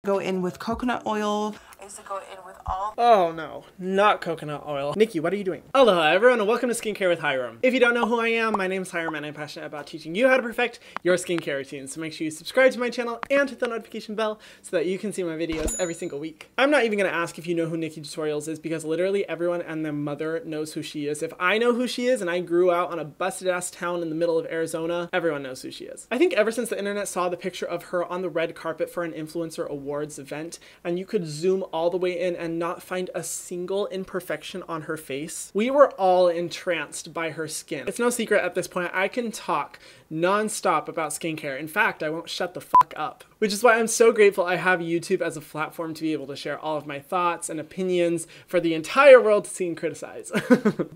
Go in with coconut oil. I used to go in with all. Oh no, not coconut oil. Nikki, what are you doing? Aloha everyone and welcome to Skincare with Hyram. If you don't know who I am, my name is Hyram and I'm passionate about teaching you how to perfect your skincare routine. So make sure you subscribe to my channel and hit the notification bell so that you can see my videos every single week. I'm not even gonna ask if you know who NikkieTutorial's is because literally everyone and their mother knows who she is. If I know who she is and I grew out on a busted ass town in the middle of Arizona, everyone knows who she is. I think ever since the internet saw the picture of her on the red carpet for an influencer awards event and you could zoom all the way in and not find a single imperfection on her face, we were all entranced by her skin. It's no secret at this point, I can talk non-stop about skincare. In fact, I won't shut the fuck up. Which is why I'm so grateful I have YouTube as a platform to be able to share all of my thoughts and opinions for the entire world to see and criticize.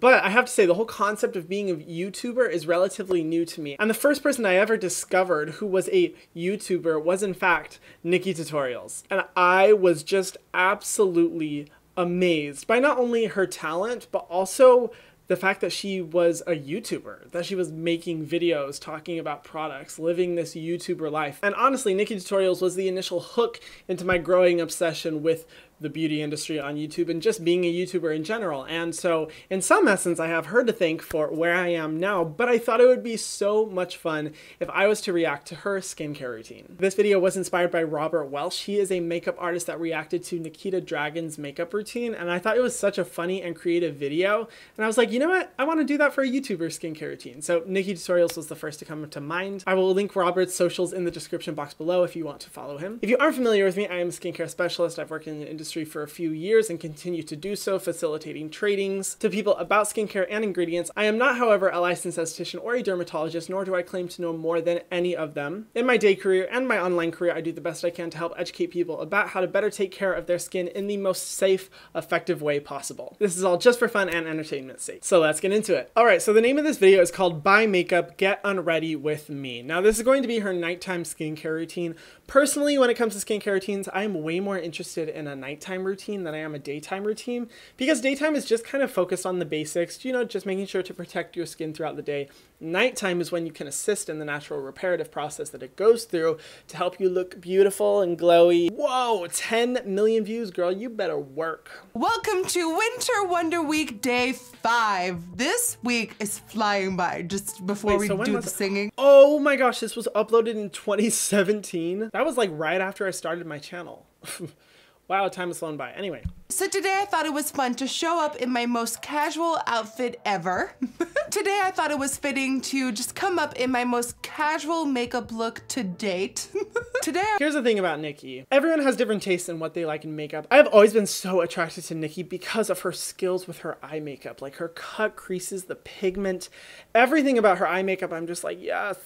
But I have to say, the whole concept of being a YouTuber is relatively new to me. And the first person I ever discovered who was a YouTuber was in fact NikkieTutorial's. And I was just absolutely amazed by not only her talent, but also the fact that she was a YouTuber, that she was making videos, talking about products, living this YouTuber life. And honestly, NikkieTutorial's was the initial hook into my growing obsession with the beauty industry on YouTube and just being a YouTuber in general. And so in some essence, I have her to thank for where I am now, but I thought it would be so much fun if I was to react to her skincare routine. This video was inspired by Robert Welsh. He is a makeup artist that reacted to Nikita Dragun's makeup routine, and I thought it was such a funny and creative video. And I was like, you know what? I want to do that for a YouTuber skincare routine. So NikkieTutorial's was the first to come to mind. I will link Robert's socials in the description box below if you want to follow him. If you aren't familiar with me, I am a skincare specialist. I've worked in the industry for a few years and continue to do so, facilitating trainings to people about skincare and ingredients. I am not, however, a licensed esthetician or a dermatologist, nor do I claim to know more than any of them. In my day career and my online career, I do the best I can to help educate people about how to better take care of their skin in the most safe, effective way possible. This is all just for fun and entertainment's sake. So let's get into it. All right, so the name of this video is called Buy Makeup, Get Unready with Me. Now this is going to be her nighttime skincare routine. Personally, when it comes to skincare routines, I am way more interested in a nighttime routine than I am a daytime routine, because daytime is just kind of focused on the basics, you know, just making sure to protect your skin throughout the day. Nighttime is when you can assist in the natural reparative process that it goes through to help you look beautiful and glowy. Whoa, 10 million views, girl, you better work. Welcome to Winter Wonder Week Day 5. This week is flying by. Just before we do the singing. Oh my gosh, this was uploaded in 2017. That was like right after I started my channel. Wow, time has flown by. Anyway. So today I thought it was fun to show up in my most casual outfit ever. Today I thought it was fitting to just come up in my most casual makeup look to date. Here's the thing about Nikki. Everyone has different tastes in what they like in makeup. I've always been so attracted to Nikki because of her skills with her eye makeup. Like her cut creases, the pigment, everything about her eye makeup. I'm just like, yes.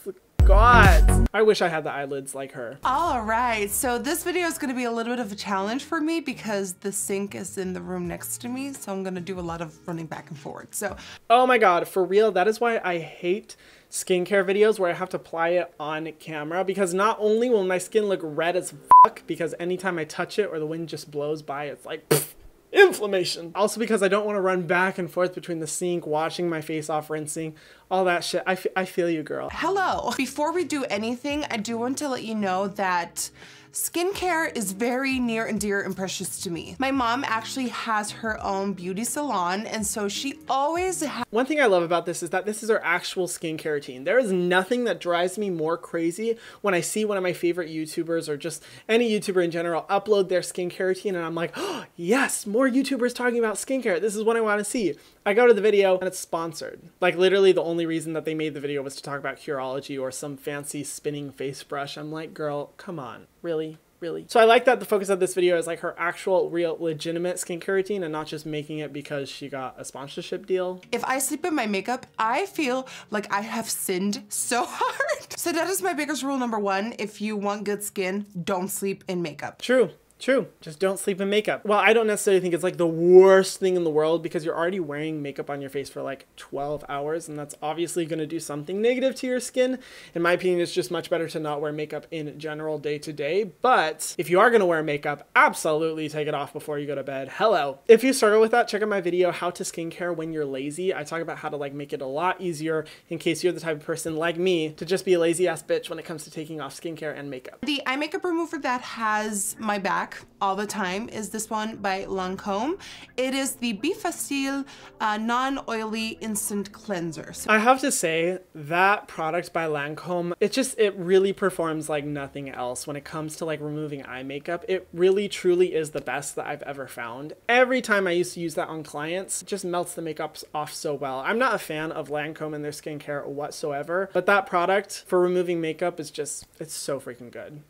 God, I wish I had the eyelids like her. All right, so this video is gonna be a little bit of a challenge for me because the sink is in the room next to me, so I'm gonna do a lot of running back and forth, so. Oh my God, for real, that is why I hate skincare videos where I have to apply it on camera, because not only will my skin look red as fuck, because anytime I touch it or the wind just blows by, it's like, pfft, inflammation. Also because I don't want to run back and forth between the sink, washing my face off, rinsing, all that shit. I feel you, girl. Hello. Before we do anything, I do want to let you know that skincare is very near and dear and precious to me. My mom actually has her own beauty salon, and so she always has. One thing I love about this is that this is her actual skincare routine. There is nothing that drives me more crazy when I see one of my favorite YouTubers or just any YouTuber in general upload their skincare routine and I'm like, oh, yes, more YouTubers talking about skincare. This is what I want to see. I go to the video and it's sponsored. Like literally the only reason that they made the video was to talk about Curology or some fancy spinning face brush. I'm like, girl, come on, really? Really? So I like that the focus of this video is like her actual, real, legitimate skincare routine and not just making it because she got a sponsorship deal. If I sleep in my makeup, I feel like I have sinned so hard. So that is my biggest rule number 1. If you want good skin, don't sleep in makeup. True. True. Just don't sleep in makeup. Well, I don't necessarily think it's like the worst thing in the world because you're already wearing makeup on your face for like 12 hours and that's obviously going to do something negative to your skin. In my opinion, it's just much better to not wear makeup in general day to day. But if you are going to wear makeup, absolutely take it off before you go to bed. Hello. If you struggle with that, check out my video, How to Skincare When You're Lazy. I talk about how to like make it a lot easier in case you're the type of person like me to just be a lazy ass bitch when it comes to taking off skincare and makeup. The eye makeup remover that has my back all the time is this one by Lancome. It is the Bifacil non-oily instant cleanser. So I have to say that product by Lancome, it really performs like nothing else when it comes to like removing eye makeup. It really truly is the best that I've ever found. Every time I used to use that on clients, it just melts the makeup off so well. I'm not a fan of Lancome and their skincare whatsoever, but that product for removing makeup is it's so freaking good.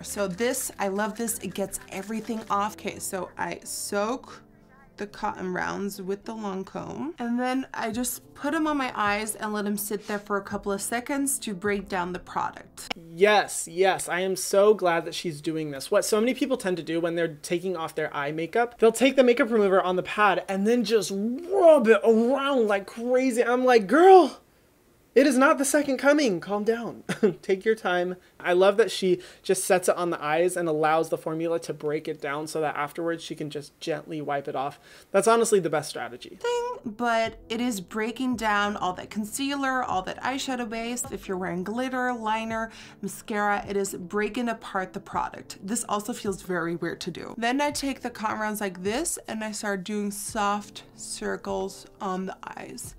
So this, I love this. It gets everything off. Okay, so I soak the cotton rounds with the Lancome and then I just put them on my eyes and let them sit there for a couple of seconds to break down the product. Yes, I am so glad that she's doing this. What so many people tend to do when they're taking off their eye makeup, they'll take the makeup remover on the pad and then just rub it around like crazy. I'm like, girl, it is not the second coming. Calm down. Take your time. I love that she just sets it on the eyes and allows the formula to break it down so that afterwards she can just gently wipe it off. That's honestly the best strategy. But it is breaking down all that concealer, all that eyeshadow base. If you're wearing glitter, liner, mascara, it is breaking apart the product. This also feels very weird to do. Then I take the cotton rounds like this and I start doing soft circles on the eyes.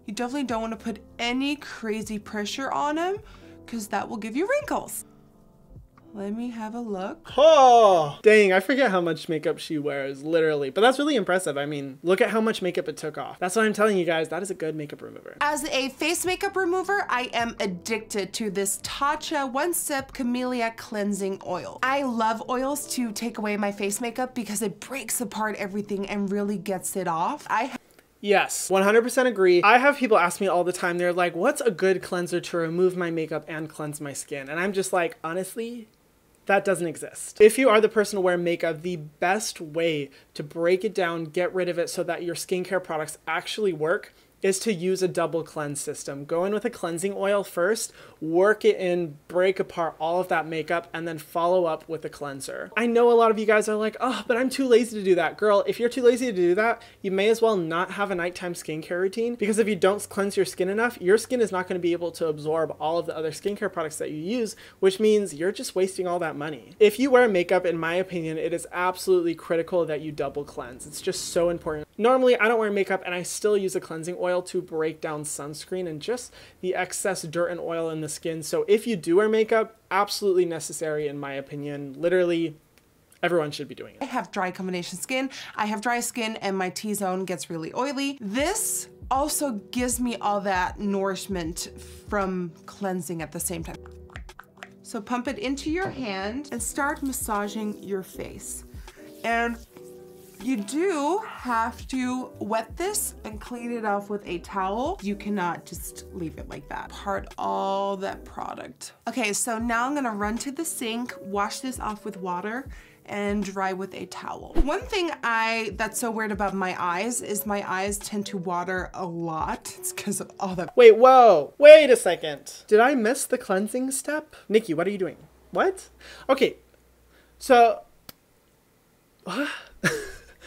You definitely don't want to put any crazy pressure on them because that will give you wrinkles. Let me have a look. Oh, dang, I forget how much makeup she wears, literally. But that's really impressive. I mean, look at how much makeup it took off. That's what I'm telling you guys. That is a good makeup remover. As a face makeup remover, I am addicted to this Tatcha One Step Camellia Cleansing Oil. I love oils to take away my face makeup because it breaks apart everything and really gets it off. Yes, 100% agree. I have people ask me all the time, they're like, what's a good cleanser to remove my makeup and cleanse my skin? And I'm just like, honestly, that doesn't exist. If you are the person to wear makeup, the best way to break it down, get rid of it so that your skincare products actually work is to use a double cleanse system. Go in with a cleansing oil first, work it in, break apart all of that makeup, and then follow up with a cleanser. I know a lot of you guys are like, oh, but I'm too lazy to do that. Girl, if you're too lazy to do that, you may as well not have a nighttime skincare routine because if you don't cleanse your skin enough, your skin is not going to be able to absorb all of the other skincare products that you use, which means you're just wasting all that money. If you wear makeup, in my opinion, it is absolutely critical that you double cleanse. It's just so important. Normally, I don't wear makeup and I still use a cleansing oil to break down sunscreen and just the excess dirt and oil in the skin. So if you do wear makeup, absolutely necessary in my opinion. Literally, everyone should be doing it. I have dry combination skin. I have dry skin and my T-zone gets really oily. This also gives me all that nourishment from cleansing at the same time. So pump it into your hand and start massaging your face. And you do have to wet this and clean it off with a towel. You cannot just leave it like that. Part all that product. Okay, so now I'm gonna run to the sink, wash this off with water, and dry with a towel. One thing that's so weird about my eyes is my eyes tend to water a lot. It's because of all that. Wait, whoa, wait a second. Did I miss the cleansing step? Nikki, what are you doing? What? Okay, so,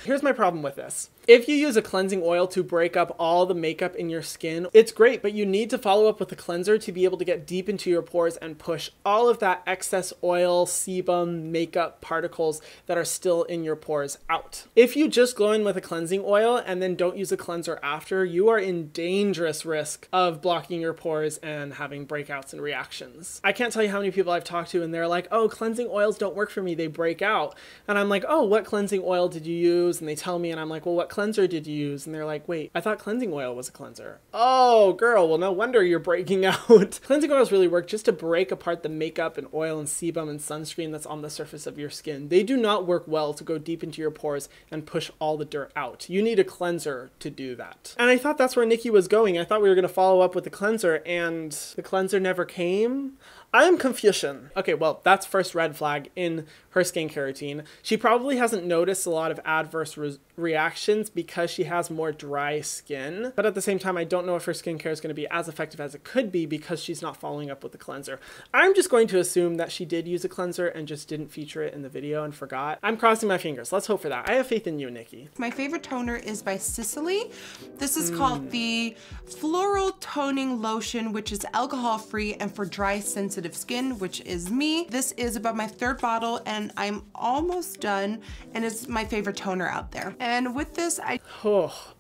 here's my problem with this. If you use a cleansing oil to break up all the makeup in your skin, it's great, but you need to follow up with a cleanser to be able to get deep into your pores and push all of that excess oil, sebum, makeup particles that are still in your pores out. If you just go in with a cleansing oil and then don't use a cleanser after, you are in dangerous risk of blocking your pores and having breakouts and reactions. I can't tell you how many people I've talked to and they're like, oh, cleansing oils don't work for me, they break out. And I'm like, oh, what cleansing oil did you use? And they tell me and I'm like, well, what cleanser did you use? And they're like, wait, I thought cleansing oil was a cleanser. Oh, girl, well, no wonder you're breaking out. Cleansing oils really work just to break apart the makeup and oil and sebum and sunscreen that's on the surface of your skin. They do not work well to go deep into your pores and push all the dirt out. You need a cleanser to do that. And I thought that's where Nikki was going. I thought we were going to follow up with the cleanser and the cleanser never came. I am Confucian. Okay, well, that's first red flag in her skincare routine. She probably hasn't noticed a lot of adverse reactions because she has more dry skin. But at the same time, I don't know if her skincare is going to be as effective as it could be because she's not following up with a cleanser. I'm just going to assume that she did use a cleanser and just didn't feature it in the video and forgot. I'm crossing my fingers. Let's hope for that. I have faith in you, Nikki. My favorite toner is by Sicily. This is called the Floral Toning Lotion, which is alcohol-free and for dry, sensitive skin, which is me. This is about my third bottle and I'm almost done, and it's my favorite toner out there. And with this,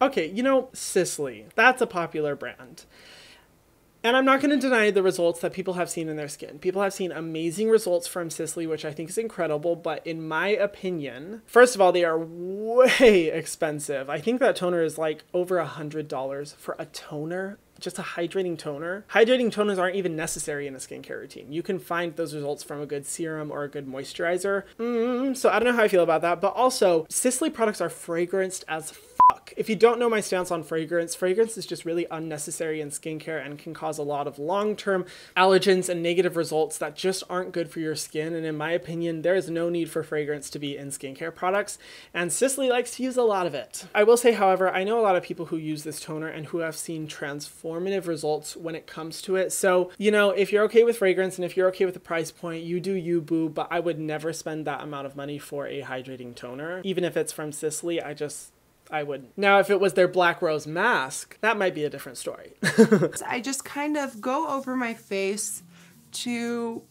Okay, you know, Sicily, that's a popular brand. And I'm not going to deny the results that people have seen in their skin. People have seen amazing results from Sicily, which I think is incredible. But in my opinion, first of all, they are way expensive. I think that toner is like over $100 for a toner. Just a hydrating toner. Hydrating toners aren't even necessary in a skincare routine. You can find those results from a good serum or a good moisturizer. So I don't know how I feel about that. But also, Sicily products are fragranced as fuck. If you don't know my stance on fragrance, fragrance is just really unnecessary in skincare and can cause a lot of long-term allergens and negative results that just aren't good for your skin. And in my opinion, there is no need for fragrance to be in skincare products. And Sicily likes to use a lot of it. I will say, however, I know a lot of people who use this toner and who have seen transformative results when it comes to it. So, you know, if you're okay with fragrance and if you're okay with the price point, you do you, boo, but I would never spend that amount of money for a hydrating toner. Even if it's from Sicily, I wouldn't. Now, if it was their Black Rose mask, that might be a different story. I just kind of go over my face to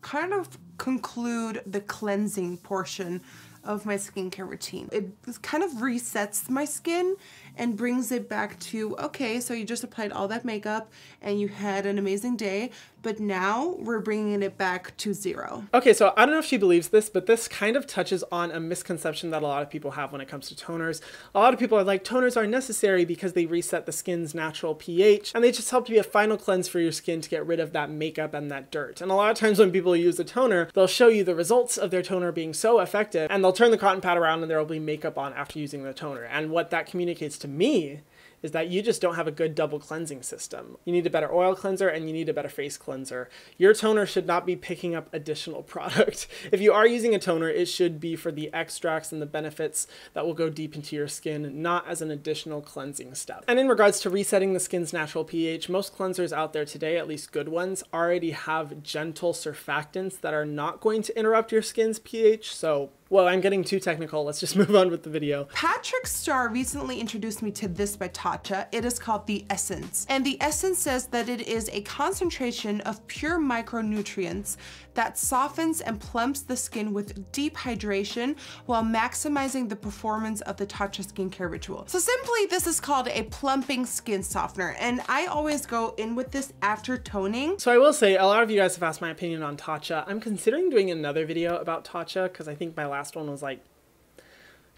kind of conclude the cleansing portion of my skincare routine. It kind of resets my skin and brings it back to, okay, so you just applied all that makeup and you had an amazing day, but now we're bringing it back to zero. Okay, so I don't know if she believes this, but this kind of touches on a misconception that a lot of people have when it comes to toners. A lot of people are like, toners are necessary because they reset the skin's natural pH and they just help to be a final cleanse for your skin to get rid of that makeup and that dirt. And a lot of times when people use a toner, they'll show you the results of their toner being so effective and they'll turn the cotton pad around and there will be makeup on after using the toner. And what that communicates to me is that you just don't have a good double cleansing system. You need a better oil cleanser and you need a better face cleanser. Your toner should not be picking up additional product. If you are using a toner, it should be for the extracts and the benefits that will go deep into your skin, not as an additional cleansing step. And in regards to resetting the skin's natural pH, most cleansers out there today, at least good ones, already have gentle surfactants that are not going to interrupt your skin's pH. So, well, I'm getting too technical. Let's just move on with the video. Patrick Starr recently introduced me to this by Tatcha. It is called the Essence. And the Essence says that it is a concentration of pure micronutrients that softens and plumps the skin with deep hydration while maximizing the performance of the Tatcha skincare ritual. So simply, this is called a plumping skin softener. And I always go in with this after toning. So I will say, a lot of you guys have asked my opinion on Tatcha. I'm considering doing another video about Tatcha because I think my last one was like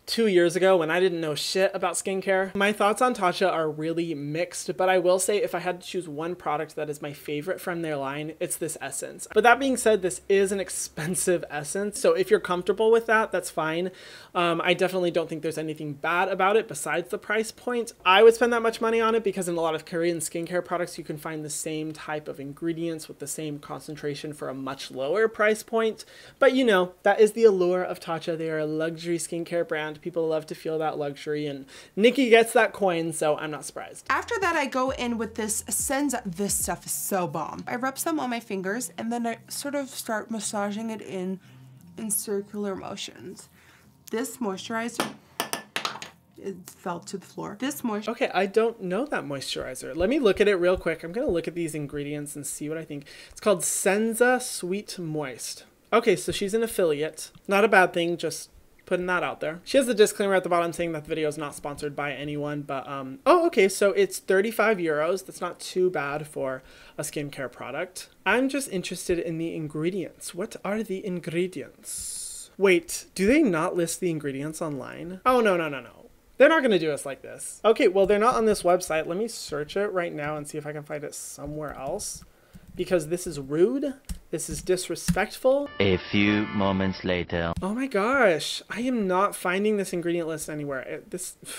2 years ago when I didn't know shit about skincare. My thoughts on Tatcha are really mixed, but I will say if I had to choose one product that is my favorite from their line, it's this essence. But that being said, this is an expensive essence, so if you're comfortable with that, that's fine. I definitely don't think there's anything bad about it besides the price point. I would spend that much money on it because in a lot of Korean skincare products, you can find the same type of ingredients with the same concentration for a much lower price point. But you know, that is the allure of Tatcha. They are a luxury skincare brand. People love to feel that luxury, and Nikki gets that coin, so I'm not surprised. After that, I go in with this Senza. This stuff is so bomb. I rub some on my fingers, and then I sort of start massaging it in circular motions. This moisturizer, it fell to the floor. This moisturizer. Okay, I don't know that moisturizer. Let me look at it real quick. I'm gonna look at these ingredients and see what I think. It's called Senza Sweet Moist. Okay, so she's an affiliate. Not a bad thing, just putting that out there. She has a disclaimer at the bottom saying that the video is not sponsored by anyone, but oh, okay, so it's 35 euros. That's not too bad for a skincare product. I'm just interested in the ingredients. What are the ingredients? Wait, do they not list the ingredients online? Oh, no. They're not gonna do us like this. Okay, well, they're not on this website. Let me search it right now and see if I can find it somewhere else, because this is rude. This is disrespectful. A few moments later. Oh my gosh, I am not finding this ingredient list anywhere.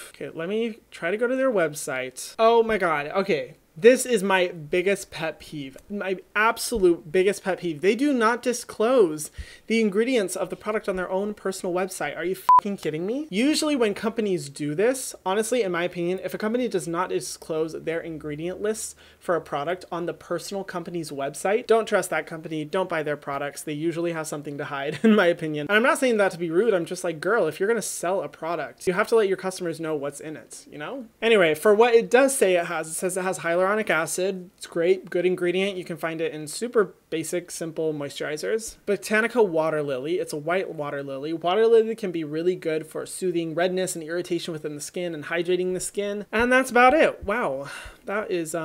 Okay, let me try to go to their website. Oh my god, okay. This is my biggest pet peeve, my absolute biggest pet peeve. They do not disclose the ingredients of the product on their own personal website. Are you fucking kidding me? Usually when companies do this, honestly, in my opinion, if a company does not disclose their ingredient lists for a product on the personal company's website, don't trust that company, don't buy their products. They usually have something to hide, in my opinion. And I'm not saying that to be rude, I'm just like, girl, if you're gonna sell a product, you have to let your customers know what's in it, you know? Anyway, for what it does say it says it has hyaluronic acid. It's great, good ingredient. You can find it in super basic, simple moisturizers. Botanica water lily. It's a white water lily. Water lily can be really good for soothing redness and irritation within the skin and hydrating the skin. And that's about it. Wow, that is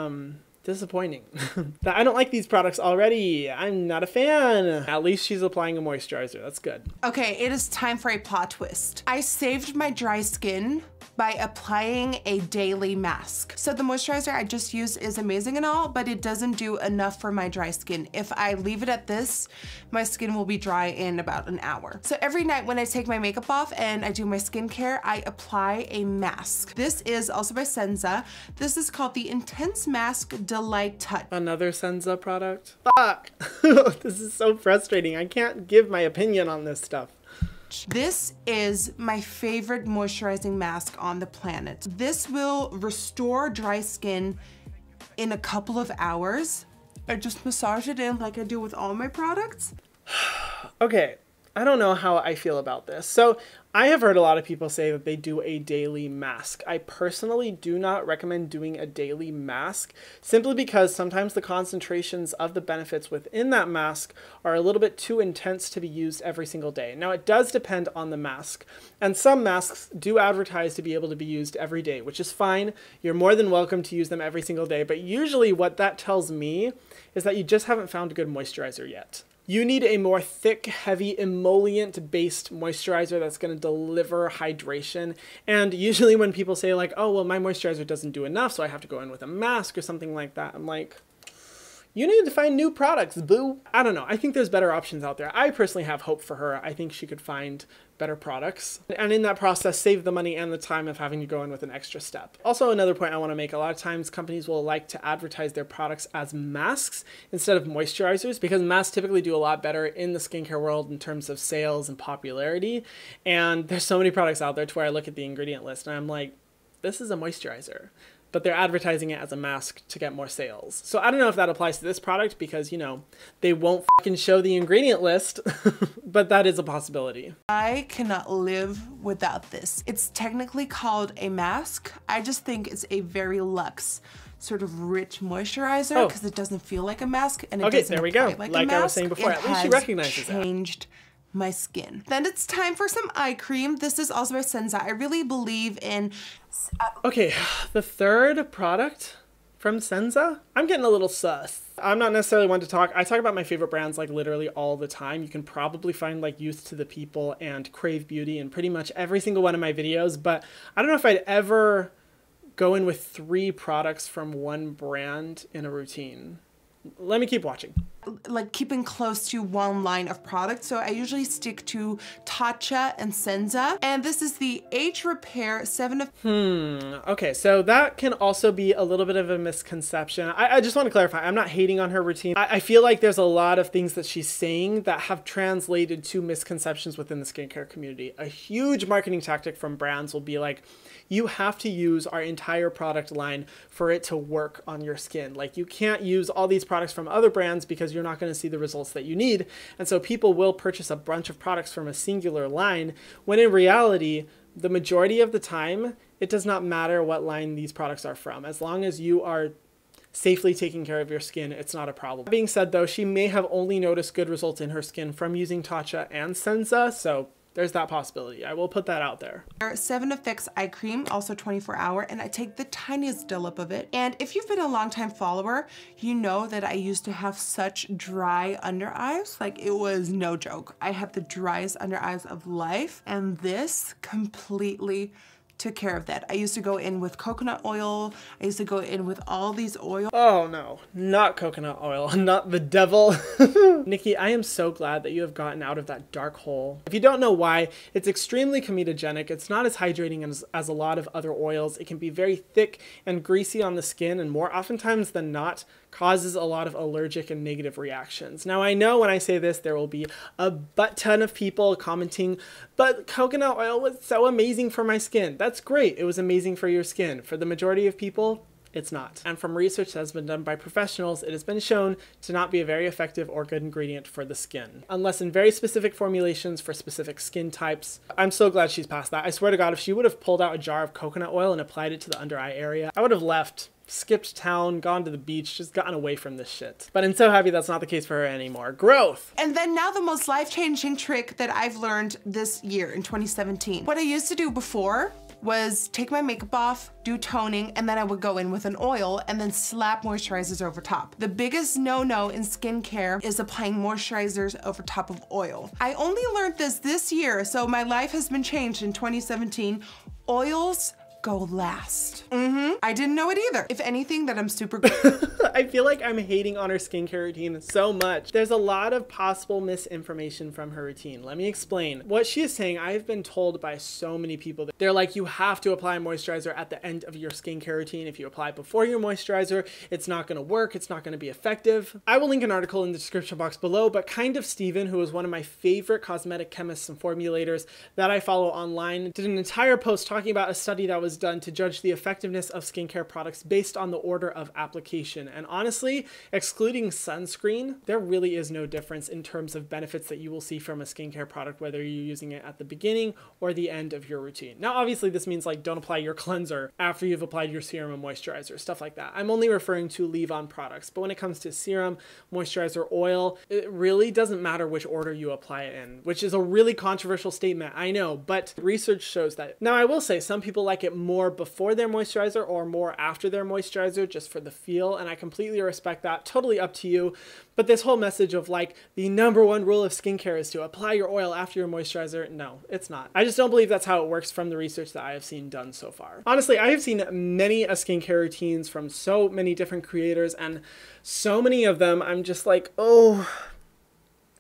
disappointing. I don't like these products already. I'm not a fan. At least she's applying a moisturizer. That's good. Okay, it is time for a plot twist. I saved my dry skin by applying a daily mask. So the moisturizer I just used is amazing and all, but it doesn't do enough for my dry skin. If I leave it at this, my skin will be dry in about an hour. So every night when I take my makeup off and I do my skincare, I apply a mask. This is also by Senza. This is called the Intense Mask Delight Touch. Another Senza product? Fuck! This is so frustrating. I can't give my opinion on this stuff. This is my favorite moisturizing mask on the planet. This will restore dry skin in a couple of hours. I just massage it in like I do with all my products. Okay, I don't know how I feel about this. So I have heard a lot of people say that they do a daily mask. I personally do not recommend doing a daily mask simply because sometimes the concentrations of the benefits within that mask are a little bit too intense to be used every single day. Now it does depend on the mask, and some masks do advertise to be able to be used every day, which is fine. You're more than welcome to use them every single day, but usually what that tells me is that you just haven't found a good moisturizer yet. You need a more thick, heavy, emollient-based moisturizer that's going to deliver hydration. And usually when people say like, oh, well, my moisturizer doesn't do enough, so I have to go in with a mask or something like that, I'm like, you need to find new products, boo. I don't know. I think there's better options out there. I personally have hope for her. I think she could find better products. And in that process, save the money and the time of having to go in with an extra step. Also, another point I want to make, a lot of times companies will like to advertise their products as masks instead of moisturizers because masks typically do a lot better in the skincare world in terms of sales and popularity. And there's so many products out there to where I look at the ingredient list and I'm like, this is a moisturizer. But they're advertising it as a mask to get more sales. So I don't know if that applies to this product because, you know, they won't fucking show the ingredient list, but that is a possibility. I cannot live without this. It's technically called a mask. I just think it's a very luxe sort of rich moisturizer because it doesn't feel like a mask and it doesn't there we go. Like I was saying before, at least she recognizes that. Changed my skin. Then it's time for some eye cream. This is also by Senza. I really believe in... Okay, the third product from Senza? I'm getting a little sus. I'm not necessarily one to talk. I talk about my favorite brands like literally all the time. You can probably find like Youth to the People and Crave Beauty in pretty much every single one of my videos, but I don't know if I'd ever go in with 3 products from one brand in a routine. Let me keep watching. Like keeping close to one line of products. So I usually stick to Tatcha and Senza. And this is the Age Repair 7 Okay, so that can also be a little bit of a misconception. I just want to clarify, I'm not hating on her routine. I feel like there's a lot of things that she's saying that have translated to misconceptions within the skincare community. A huge marketing tactic from brands will be like, you have to use our entire product line for it to work on your skin. Like you can't use all these products from other brands because you're not going to see the results that you need. And so people will purchase a bunch of products from a singular line when in reality, the majority of the time, it does not matter what line these products are from. As long as you are safely taking care of your skin, it's not a problem. That being said though, she may have only noticed good results in her skin from using Tatcha and Senza, so there's that possibility. I will put that out there. 7 Effects Eye Cream, also 24-hour, and I take the tiniest dollop of it. And if you've been a longtime follower, you know that I used to have such dry under eyes. Like it was no joke. I had the driest under eyes of life, and this completely took care of that. I used to go in with coconut oil. I used to go in with all these oils. Oh no, not coconut oil, not the devil. Nikki, I am so glad that you have gotten out of that dark hole. If you don't know why, it's extremely comedogenic. It's not as hydrating as a lot of other oils. It can be very thick and greasy on the skin, and more oftentimes than not, causes a lot of allergic and negative reactions. Now, I know when I say this, there will be a butt ton of people commenting, but coconut oil was so amazing for my skin. That's great. It was amazing for your skin. For the majority of people, it's not. And from research that has been done by professionals, it has been shown to not be a very effective or good ingredient for the skin, unless in very specific formulations for specific skin types. I'm so glad she's past that. I swear to God, if she would have pulled out a jar of coconut oil and applied it to the under eye area, I would have left, skipped town, gone to the beach, just gotten away from this shit. But I'm so happy that's not the case for her anymore. Growth! And then now the most life-changing trick that I've learned this year in 2017. What I used to do before was take my makeup off, do toning, and then I would go in with an oil and then slap moisturizers over top. The biggest no-no in skincare is applying moisturizers over top of oil. I only learned this year, so my life has been changed in 2017. Oils go last. I didn't know it either. If anything, that I'm super good. I feel like I'm hating on her skincare routine so much. There's a lot of possible misinformation from her routine. Let me explain. What she is saying, I've been told by so many people that they're like, you have to apply moisturizer at the end of your skincare routine. If you apply before your moisturizer, it's not gonna work. It's not gonna be effective. I will link an article in the description box below, but Kind of Steven, who is one of my favorite cosmetic chemists and formulators that I follow online, did an entire post talking about a study that was done to judge the effectiveness of skincare products based on the order of application. And honestly, excluding sunscreen, there really is no difference in terms of benefits that you will see from a skincare product, whether you're using it at the beginning or the end of your routine. Now, obviously this means like don't apply your cleanser after you've applied your serum and moisturizer, stuff like that. I'm only referring to leave-on products, but when it comes to serum, moisturizer, oil, it really doesn't matter which order you apply it in, which is a really controversial statement, I know, but research shows that. Now, I will say some people like it more before their moisturizer or more after their moisturizer just for the feel, and I completely respect that, totally up to you. But this whole message of like the #1 rule of skincare is to apply your oil after your moisturizer, no, it's not. I just don't believe that's how it works from the research that I have seen done so far. Honestly, I have seen many skincare routines from so many different creators, and so many of them I'm just like, oh,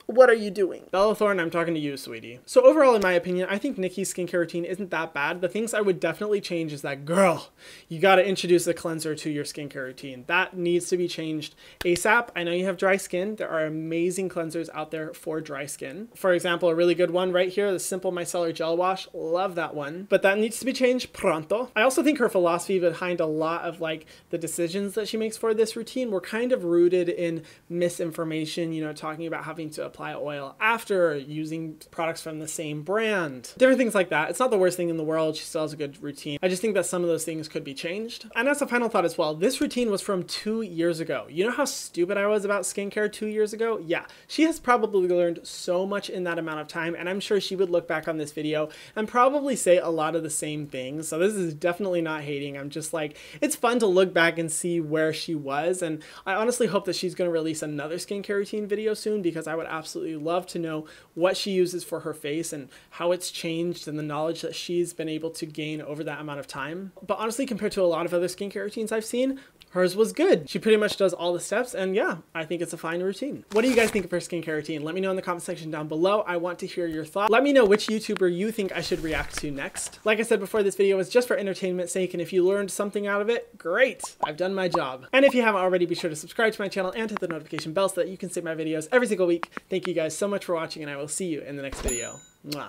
what are you doing? Bella Thorne, I'm talking to you, sweetie. So overall, in my opinion, I think Nikkie's skincare routine isn't that bad. The things I would definitely change is that, girl, you gotta introduce a cleanser to your skincare routine. That needs to be changed ASAP. I know you have dry skin. There are amazing cleansers out there for dry skin. For example, a really good one right here, the Simple Micellar Gel Wash. Love that one. But that needs to be changed pronto. I also think her philosophy behind a lot of like the decisions that she makes for this routine were kind of rooted in misinformation, you know, talking about having to apply oil after using products from the same brand, different things like that. It's not the worst thing in the world. She still has a good routine. I just think that some of those things could be changed. And as a final thought as well, this routine was from 2 years ago. You know how stupid I was about skincare 2 years ago? Yeah, she has probably learned so much in that amount of time, and I'm sure she would look back on this video and probably say a lot of the same things. So this is definitely not hating. I'm just like, it's fun to look back and see where she was, and I honestly hope that she's going to release another skincare routine video soon, because I would absolutely love to know what she uses for her face and how it's changed and the knowledge that she's been able to gain over that amount of time. But honestly, compared to a lot of other skincare routines I've seen, hers was good. She pretty much does all the steps, and yeah, I think it's a fine routine. What do you guys think of her skincare routine? Let me know in the comment section down below. I want to hear your thoughts. Let me know which YouTuber you think I should react to next. Like I said before, this video was just for entertainment's sake, and if you learned something out of it, great. I've done my job. And if you haven't already, be sure to subscribe to my channel and hit the notification bell so that you can see my videos every single week. Thank you guys so much for watching, and I will see you in the next video. Mwah.